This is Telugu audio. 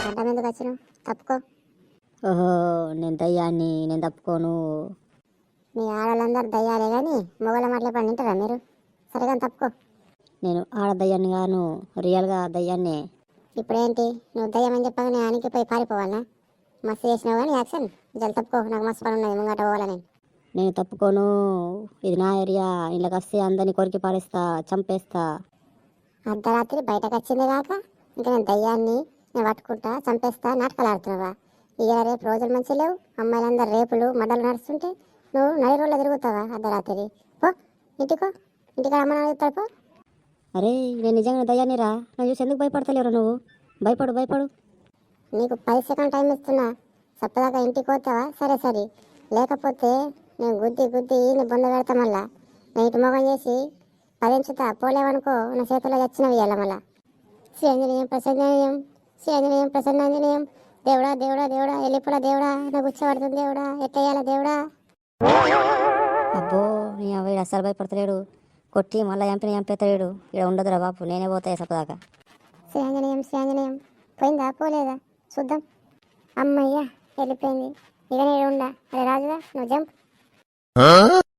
అడ్డం ఎందుకు వచ్చినావు? తప్పుకో. ఓహో, నేను దయ్యాన్ని, నేను తప్పుకోను. మీ ఆడవాళ్ళందరూ దయ్యాలే కానీ మొగల మాటలు ఎప్పుడు వింటారా మీరు? సరిగా తప్పుకో. నేను ఆడ దయ్యాన్ని గాను, రియల్గా దయ్యాన్నే. ఇప్పుడేంటి నువ్వు దయ్యం అని చెప్పగా నేను ఆనికి పోయి పారిపోవాలా? మస్తు చేసినావు కానీ యాక్షన్. జల్ తప్పుకో, నాకు మస్తు పని ఉన్నది ముంగట పోవాలని. నేను తప్పుకోను. ఇది నా ఏరియా. ఇళ్ళకి వస్తే అందరినీ కొరికి పారేస్తా, చంపేస్తా. అర్ధరాత్రి బయటకు వచ్చింది కాక ఇంకా నేను దయ్యాన్ని నేను పట్టుకుంటా చంపేస్తా నాటకాలు ఆడుతున్నావా? ఇక రేపు రోజులు మంచి లేవు. అమ్మాయిలందరూ రేపులు మడ్డలు నడుస్తుంటే నువ్వు నడి రోడ్లో తిరుగుతావా అర్ధరాత్రి? పో ఇంటికో, ఇంటికి అమ్మ నాన్న చెప్తాడు పో. అరే, నేను నిజంగా దయ్యాన్ని రా. నన్ను చూసి ఎందుకు భయపడతలేరు నువ్వు? భయపడు, భయపడు. నీకు 10 సెకండ్ టైం ఇస్తున్నా. సప్పదాకా ఇంటికి పోతావా? సరే సరే, లేకపోతే నేను గుద్ది గుద్ది నీ బొంద పెడతా. మళ్ళా నేను ఇటు మొగం చేసి పదించుతా. పోలేవనుకో నా చేతిలో చచ్చినవి ఇవ్వాలి. మళ్ళా శ్రీఆంజనేయం ప్రసన్నాంజనేయం, శ్రీఆంజనేయం ప్రసన్నాంజనేయం. దేవుడా దేవుడా దేవుడా, వెళ్ళిపోడా దేవుడా, నాకు ఉచ్చబడుతుంది దేవుడా, ఎట్టేయాలా దేవుడా. అబ్బో, నీ వీడు అస్సలు భయపడతలేడు. కొట్టి మళ్ళీ చంపేతలేడు. ఇక్కడ ఉండదురా బాపు, నేనే పోతాయి సపదాకా. శ్రీఆంజనేయం శ్రీఆంజనేయం. పోయిందా పోలేదా చూద్దాం. అమ్మయ్యా వెళ్ళిపోయింది. ఇక నేను ఉండా. అరే రాజుగా నువ్వు జంప్.